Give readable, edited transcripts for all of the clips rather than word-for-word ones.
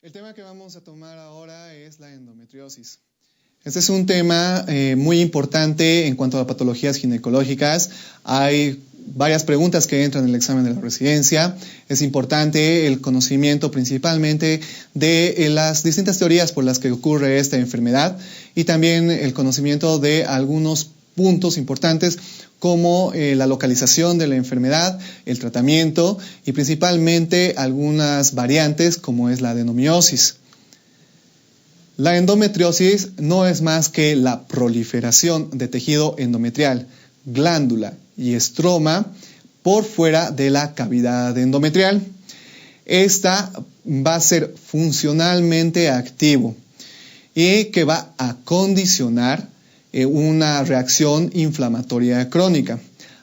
El tema que vamos a tomar ahora es la endometriosis. Este es un tema muy importante en cuanto a patologías ginecológicas. Hay varias preguntas que entran en el examen de la residencia. Es importante el conocimiento principalmente de las distintas teorías por las que ocurre esta enfermedad y también el conocimiento de algunos puntos importantes como la localización de la enfermedad, el tratamiento y principalmente algunas variantes como es la adenomiosis. La endometriosis no es más que la proliferación de tejido endometrial, glándula y estroma por fuera de la cavidad endometrial. Esta va a ser funcionalmente activo y que va a condicionar una reacción inflamatoria crónica.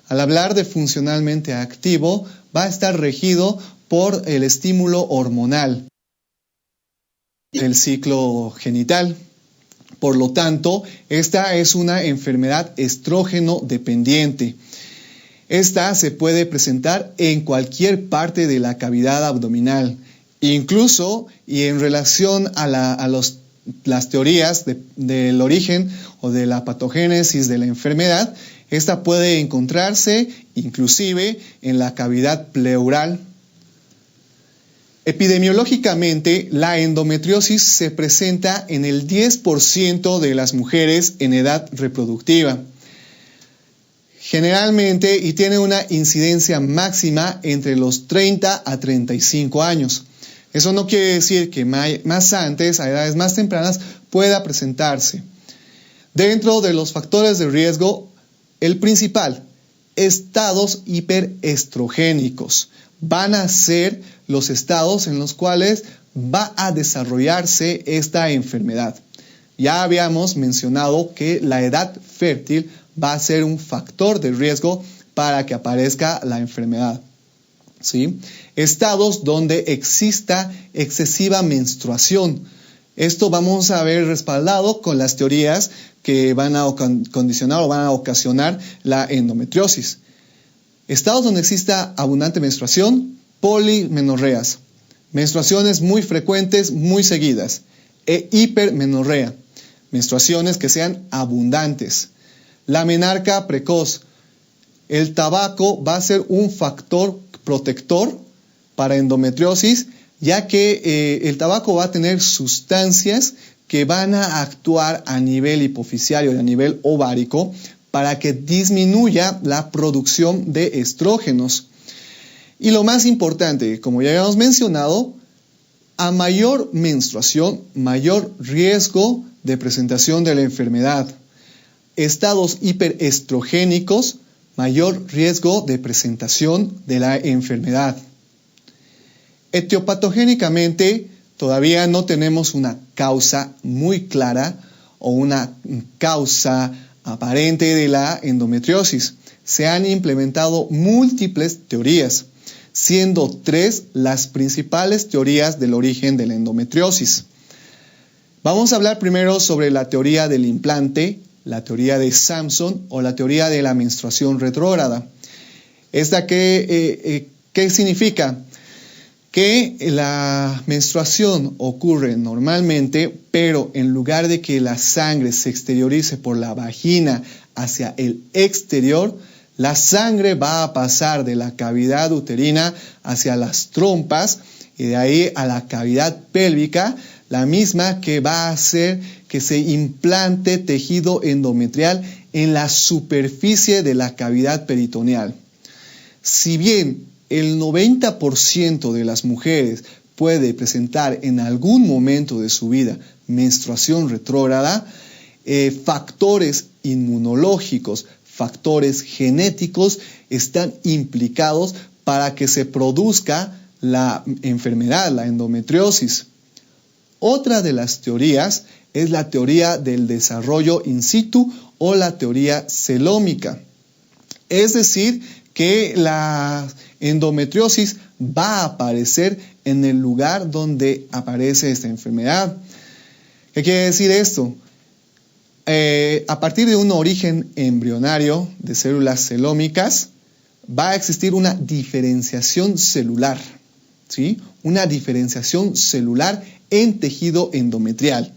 Al hablar de funcionalmente activo, va a estar regido por el estímulo hormonal del ciclo genital. Por lo tanto, esta es una enfermedad estrógeno dependiente. Esta se puede presentar en cualquier parte de la cavidad abdominal, incluso y en relación a las teorías del origen o de la patogénesis de la enfermedad, esta puede encontrarse inclusive en la cavidad pleural. Epidemiológicamente, la endometriosis se presenta en el 10% de las mujeres en edad reproductiva. Generalmente, y tiene una incidencia máxima entre los 30 a 35 años. Eso no quiere decir que más antes, a edades más tempranas, pueda presentarse. Dentro de los factores de riesgo, el principal, estados hiperestrogénicos. Van a ser los estados en los cuales va a desarrollarse esta enfermedad. Ya habíamos mencionado que la edad fértil va a ser un factor de riesgo para que aparezca la enfermedad. ¿Sí? Estados donde exista excesiva menstruación. Esto vamos a ver respaldado con las teorías que van a condicionar o van a ocasionar la endometriosis. Estados donde exista abundante menstruación, polimenorreas, menstruaciones muy frecuentes, muy seguidas, e hipermenorrea, menstruaciones que sean abundantes. La menarca precoz, el tabaco va a ser un factor protector para endometriosis, ya que el tabaco va a tener sustancias que van a actuar a nivel hipoficiario y a nivel ovárico para que disminuya la producción de estrógenos. Y lo más importante, como ya habíamos mencionado, a mayor menstruación, mayor riesgo de presentación de la enfermedad. Estados hiperestrogénicos, mayor riesgo de presentación de la enfermedad. Etiopatogénicamente, todavía no tenemos una causa muy clara o una causa aparente de la endometriosis. Se han implementado múltiples teorías, siendo 3 las principales teorías del origen de la endometriosis. Vamos a hablar primero sobre la teoría del implante, la teoría de Sampson o la teoría de la menstruación retrógrada. ¿Esta qué significa? Que la menstruación ocurre normalmente, pero en lugar de que la sangre se exteriorice por la vagina hacia el exterior, la sangre va a pasar de la cavidad uterina hacia las trompas y de ahí a la cavidad pélvica, la misma que va a hacer que se implante tejido endometrial en la superficie de la cavidad peritoneal. Si bien el 90% de las mujeres puede presentar en algún momento de su vida menstruación retrógrada, factores inmunológicos, factores genéticos están implicados para que se produzca la enfermedad, la endometriosis. Otra de las teorías es la teoría del desarrollo in situ o la teoría celómica. Es decir, que la endometriosis va a aparecer en el lugar donde aparece esta enfermedad. ¿Qué quiere decir esto? A partir de un origen embrionario de células celómicas, va a existir una diferenciación celular. ¿sí? Una diferenciación celular en tejido endometrial.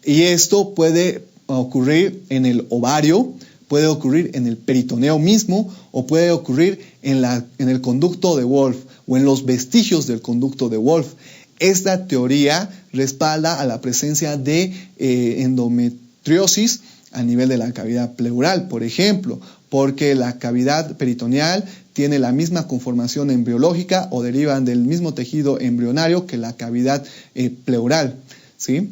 Y esto puede ocurrir en el ovario, puede ocurrir en el peritoneo mismo o puede ocurrir en el conducto de Wolff o en los vestigios del conducto de Wolff. Esta teoría respalda a la presencia de endometriosis a nivel de la cavidad pleural, por ejemplo, porque la cavidad peritoneal tiene la misma conformación embriológica o derivan del mismo tejido embrionario que la cavidad pleural, ¿sí?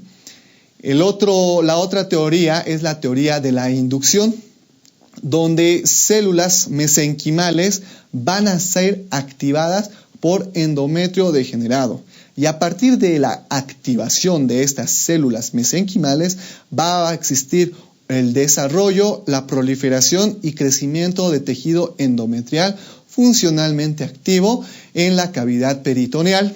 La otra teoría es la teoría de la inducción, donde células mesenquimales van a ser activadas por endometrio degenerado. Y a partir de la activación de estas células mesenquimales va a existir el desarrollo, la proliferación y crecimiento de tejido endometrial funcionalmente activo en la cavidad peritoneal.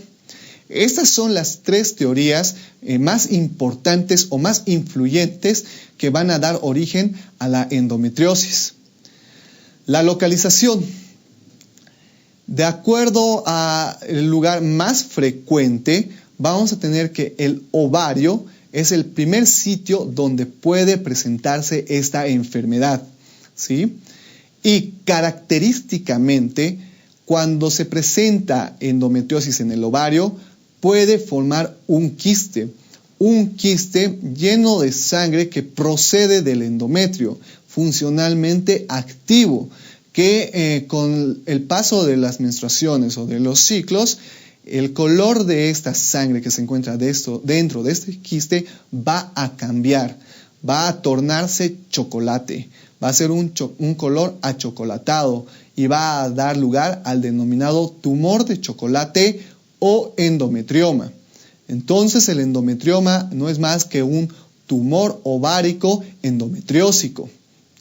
Estas son las tres teorías más importantes o más influyentes que van a dar origen a la endometriosis. La localización. De acuerdo al lugar más frecuente, vamos a tener que el ovario es el primer sitio donde puede presentarse esta enfermedad, ¿sí? Y característicamente, cuando se presenta endometriosis en el ovario, puede formar un quiste lleno de sangre que procede del endometrio, funcionalmente activo, que con el paso de las menstruaciones o de los ciclos, el color de esta sangre que se encuentra dentro de este quiste va a cambiar, va a tornarse chocolate, va a ser un color achocolatado y va a dar lugar al denominado tumor de chocolate o endometrioma. Entonces el endometrioma no es más que un tumor ovárico endometriósico,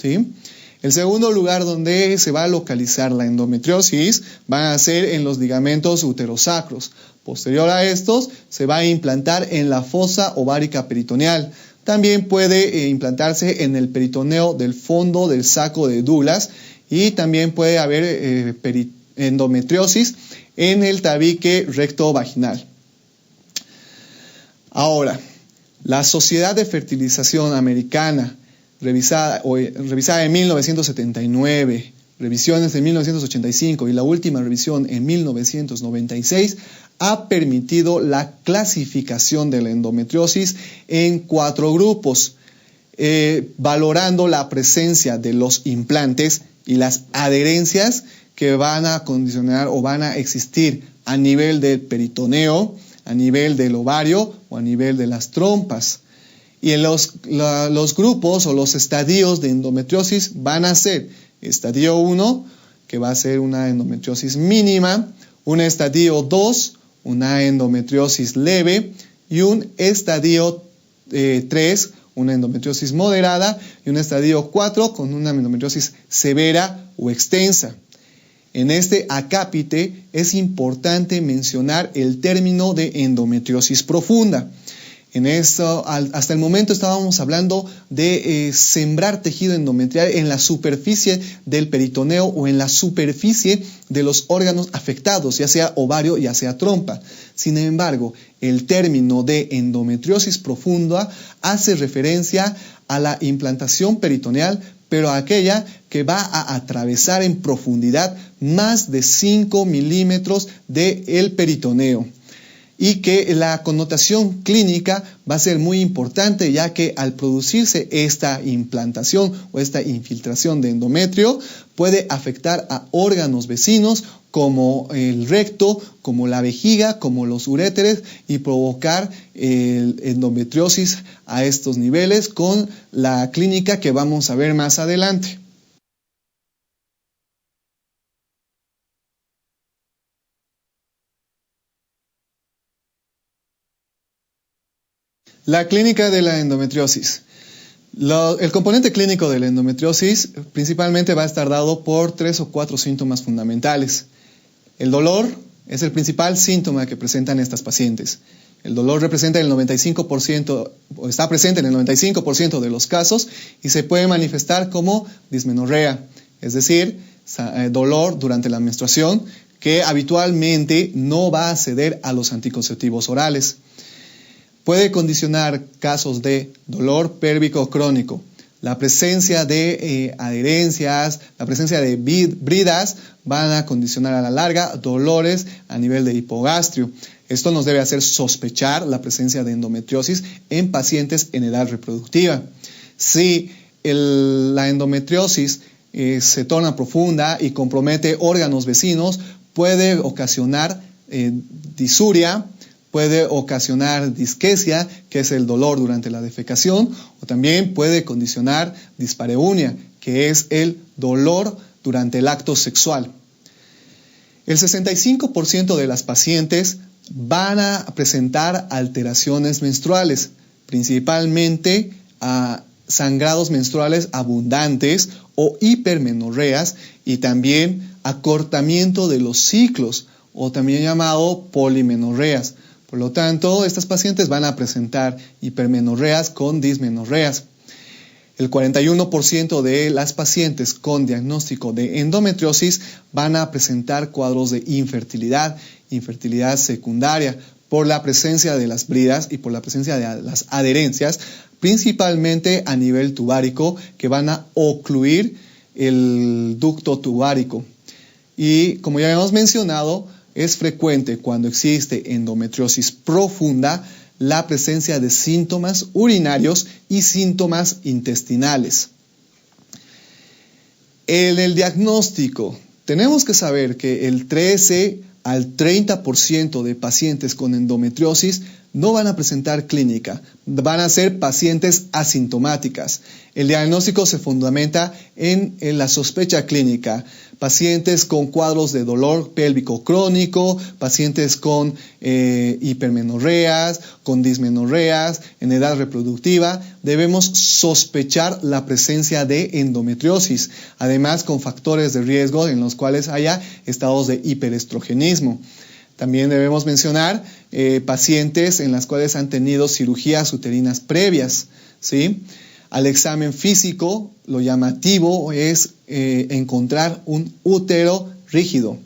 ¿sí? El segundo lugar donde se va a localizar la endometriosis va a ser en los ligamentos uterosacros. Posterior a estos, se va a implantar en la fosa ovárica peritoneal. También puede implantarse en el peritoneo del fondo del saco de Douglas y también puede haber endometriosis en el tabique recto-vaginal. Ahora, la Sociedad de Fertilización Americana, revisada en 1979, revisiones en 1985 y la última revisión en 1996, ha permitido la clasificación de la endometriosis en 4 grupos, valorando la presencia de los implantes y las adherencias que van a condicionar o van a existir a nivel del peritoneo, a nivel del ovario o a nivel de las trompas. Y en los grupos o los estadios de endometriosis van a ser estadio 1, que va a ser una endometriosis mínima, un estadio 2, una endometriosis leve, y un estadio 3, una endometriosis moderada, y un estadio 4 con una endometriosis severa o extensa. En este acápite es importante mencionar el término de endometriosis profunda. En esto, hasta el momento estábamos hablando de sembrar tejido endometrial en la superficie del peritoneo o en la superficie de los órganos afectados, ya sea ovario, ya sea trompa. Sin embargo, el término de endometriosis profunda hace referencia a la implantación peritoneal, pero aquella que va a atravesar en profundidad más de 5 milímetros del peritoneo. Y que la connotación clínica va a ser muy importante, ya que al producirse esta implantación o esta infiltración de endometrio puede afectar a órganos vecinos como el recto, como la vejiga, como los uréteres y provocar endometriosis a estos niveles con la clínica que vamos a ver más adelante. La clínica de la endometriosis. El componente clínico de la endometriosis principalmente va a estar dado por 3 o 4 síntomas fundamentales. El dolor es el principal síntoma que presentan estas pacientes. El dolor representa el 95%, o está presente en el 95% de los casos y se puede manifestar como dismenorrea, es decir, dolor durante la menstruación que habitualmente no va a ceder a los anticonceptivos orales. Puede condicionar casos de dolor pélvico crónico. La presencia de adherencias, la presencia de bridas van a condicionar a la larga dolores a nivel de hipogastrio. Esto nos debe hacer sospechar la presencia de endometriosis en pacientes en edad reproductiva. Si la endometriosis se torna profunda y compromete órganos vecinos, puede ocasionar disuria, puede ocasionar disquesia, que es el dolor durante la defecación, o también puede condicionar dispareunia, que es el dolor durante el acto sexual. El 65% de las pacientes van a presentar alteraciones menstruales, principalmente sangrados menstruales abundantes o hipermenorreas y también acortamiento de los ciclos, o también llamado polimenorreas. Por lo tanto, estas pacientes van a presentar hipermenorreas con dismenorreas. El 41% de las pacientes con diagnóstico de endometriosis van a presentar cuadros de infertilidad, infertilidad secundaria, por la presencia de las bridas y por la presencia de las adherencias, principalmente a nivel tubárico, que van a ocluir el ducto tubárico. Y como ya hemos mencionado, es frecuente cuando existe endometriosis profunda la presencia de síntomas urinarios y síntomas intestinales. En el diagnóstico, tenemos que saber que el 13 al 30% de pacientes con endometriosis no van a presentar clínica, van a ser pacientes asintomáticas. El diagnóstico se fundamenta en la sospecha clínica. Pacientes con cuadros de dolor pélvico crónico, pacientes con hipermenorreas, con dismenorreas, en edad reproductiva, debemos sospechar la presencia de endometriosis, además con factores de riesgo en los cuales haya estados de hiperestrogenismo. También debemos mencionar pacientes en las cuales han tenido cirugías uterinas previas, ¿sí? Al examen físico, lo llamativo es encontrar un útero rígido,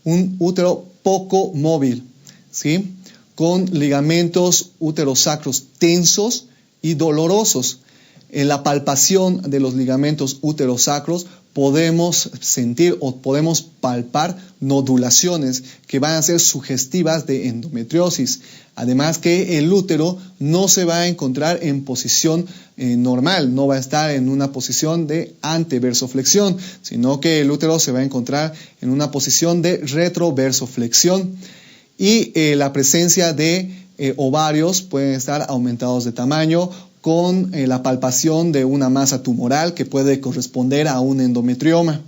un útero poco móvil, ¿sí? Con ligamentos uterosacros tensos y dolorosos. En la palpación de los ligamentos uterosacros podemos sentir o podemos palpar nodulaciones que van a ser sugestivas de endometriosis. Además que el útero no se va a encontrar en posición normal, no va a estar en una posición de anteversoflexión, sino que el útero se va a encontrar en una posición de retroversoflexión. Y la presencia de ovarios pueden estar aumentados de tamaño, con la palpación de una masa tumoral que puede corresponder a un endometrioma.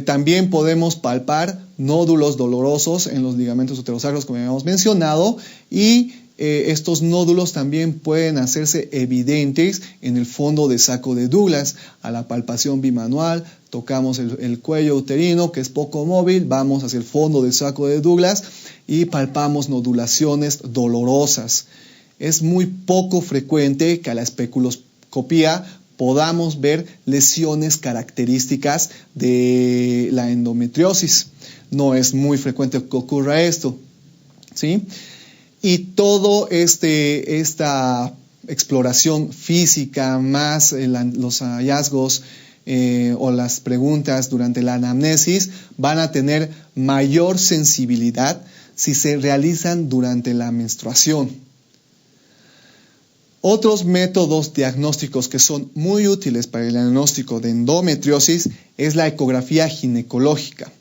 También podemos palpar nódulos dolorosos en los ligamentos uterosacros, como habíamos mencionado, y estos nódulos también pueden hacerse evidentes en el fondo de saco de Douglas. A la palpación bimanual tocamos el cuello uterino, que es poco móvil, vamos hacia el fondo del saco de Douglas y palpamos nodulaciones dolorosas. Es muy poco frecuente que a la especuloscopía podamos ver lesiones características de la endometriosis. No es muy frecuente que ocurra esto, ¿sí? Y todo esta exploración física más los hallazgos o las preguntas durante la anamnesis van a tener mayor sensibilidad si se realizan durante la menstruación. Otros métodos diagnósticos que son muy útiles para el diagnóstico de endometriosis es la ecografía ginecológica.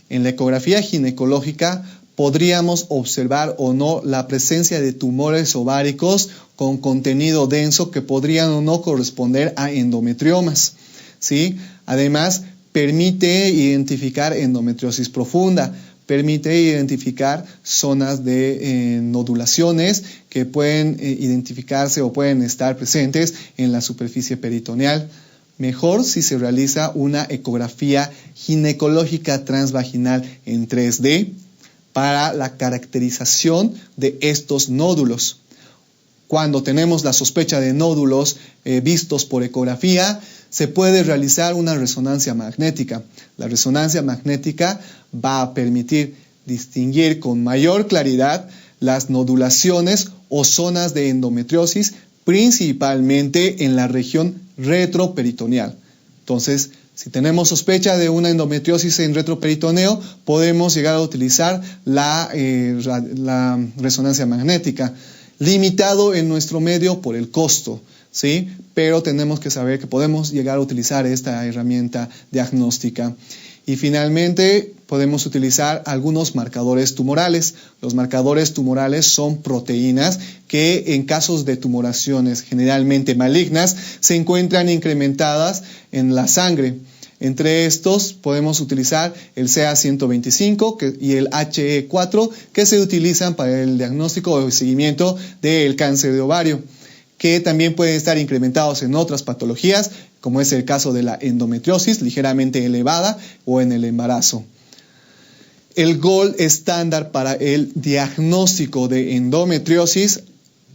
En la ecografía ginecológica podríamos observar o no la presencia de tumores ováricos con contenido denso que podrían o no corresponder a endometriomas, ¿sí? Además, permite identificar endometriosis profunda, permite identificar zonas de nodulaciones que pueden identificarse o pueden estar presentes en la superficie peritoneal. Mejor si se realiza una ecografía ginecológica transvaginal en 3D para la caracterización de estos nódulos. Cuando tenemos la sospecha de nódulos vistos por ecografía, se puede realizar una resonancia magnética. La resonancia magnética va a permitir distinguir con mayor claridad las nodulaciones o zonas de endometriosis, principalmente en la región retroperitoneal. Entonces, si tenemos sospecha de una endometriosis en retroperitoneo, podemos llegar a utilizar la resonancia magnética, limitado en nuestro medio por el costo, ¿sí? Pero tenemos que saber que podemos llegar a utilizar esta herramienta diagnóstica. Y finalmente, podemos utilizar algunos marcadores tumorales. Los marcadores tumorales son proteínas que en casos de tumoraciones generalmente malignas se encuentran incrementadas en la sangre. Entre estos podemos utilizar el CA125 y el HE4 que se utilizan para el diagnóstico o seguimiento del cáncer de ovario, que también pueden estar incrementados en otras patologías, como es el caso de la endometriosis ligeramente elevada o en el embarazo. El gold estándar para el diagnóstico de endometriosis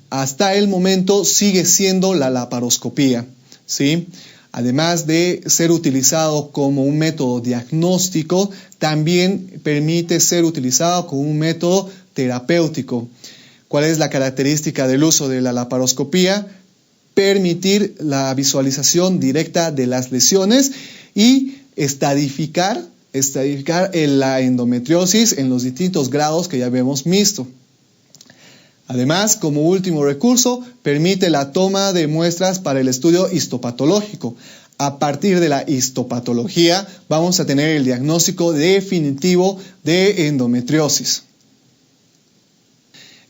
hasta el momento sigue siendo la laparoscopía, ¿sí? Además de ser utilizado como un método diagnóstico, también permite ser utilizado como un método terapéutico. ¿Cuál es la característica del uso de la laparoscopía? Permitir la visualización directa de las lesiones y estadificar la endometriosis en los distintos grados que ya habíamos visto. Además, como último recurso, permite la toma de muestras para el estudio histopatológico. A partir de la histopatología vamos a tener el diagnóstico definitivo de endometriosis.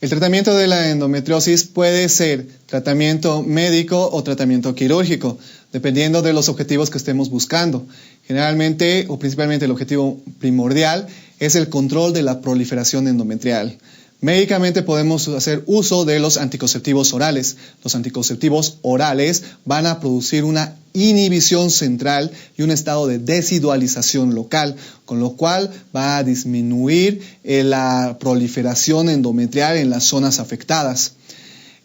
El tratamiento de la endometriosis puede ser tratamiento médico o tratamiento quirúrgico, dependiendo de los objetivos que estemos buscando. Generalmente o principalmente el objetivo primordial es el control de la proliferación endometrial. Médicamente podemos hacer uso de los anticonceptivos orales. Los anticonceptivos orales van a producir una inhibición central y un estado de desidualización local, con lo cual va a disminuir la proliferación endometrial en las zonas afectadas.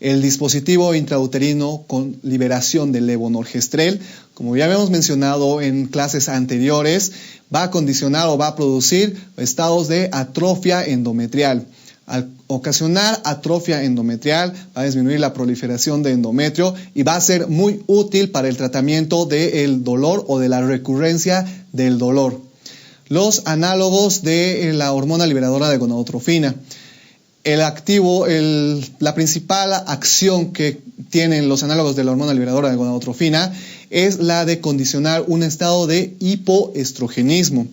El dispositivo intrauterino con liberación de levonorgestrel, como ya habíamos mencionado en clases anteriores, va a condicionar o va a producir estados de atrofia endometrial. Al ocasionar atrofia endometrial, va a disminuir la proliferación de endometrio y va a ser muy útil para el tratamiento del dolor o de la recurrencia del dolor. Los análogos de la hormona liberadora de gonadotrofina. La principal acción que tienen los análogos de la hormona liberadora de gonadotrofina es la de condicionar un estado de hipoestrogenismo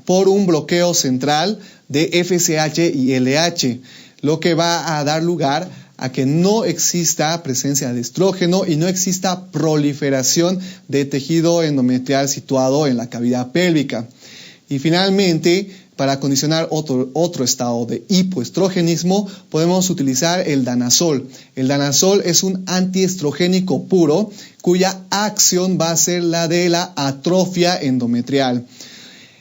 por un bloqueo central de FSH y LH, lo que va a dar lugar a que no exista presencia de estrógeno y no exista proliferación de tejido endometrial situado en la cavidad pélvica. Y finalmente, para condicionar otro estado de hipoestrogenismo, podemos utilizar el danazol. El danazol es un antiestrogénico puro cuya acción va a ser la de la atrofia endometrial.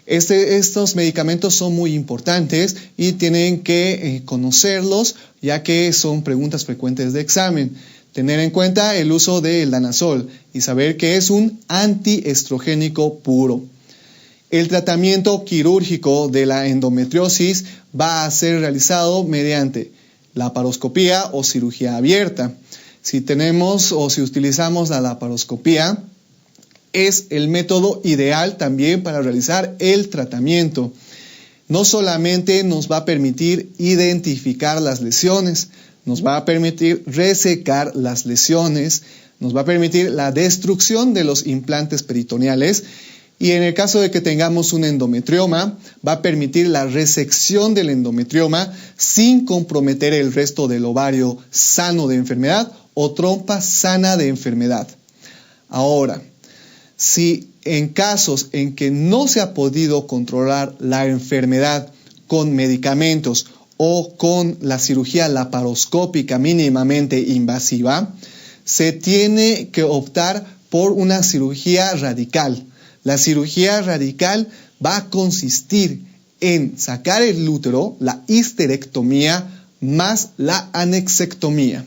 Estos medicamentos son muy importantes y tienen que conocerlos, ya que son preguntas frecuentes de examen. Tener en cuenta el uso del danazol y saber que es un antiestrogénico puro. El tratamiento quirúrgico de la endometriosis va a ser realizado mediante laparoscopía o cirugía abierta. Si utilizamos la laparoscopía, es el método ideal también para realizar el tratamiento. No solamente nos va a permitir identificar las lesiones, nos va a permitir resecar las lesiones, nos va a permitir la destrucción de los implantes peritoneales y en el caso de que tengamos un endometrioma, va a permitir la resección del endometrioma sin comprometer el resto del ovario sano de enfermedad o trompa sana de enfermedad. Ahora, si en casos en que no se ha podido controlar la enfermedad con medicamentos o con la cirugía laparoscópica mínimamente invasiva, se tiene que optar por una cirugía radical. La cirugía radical va a consistir en sacar el útero, la histerectomía, más la anexectomía.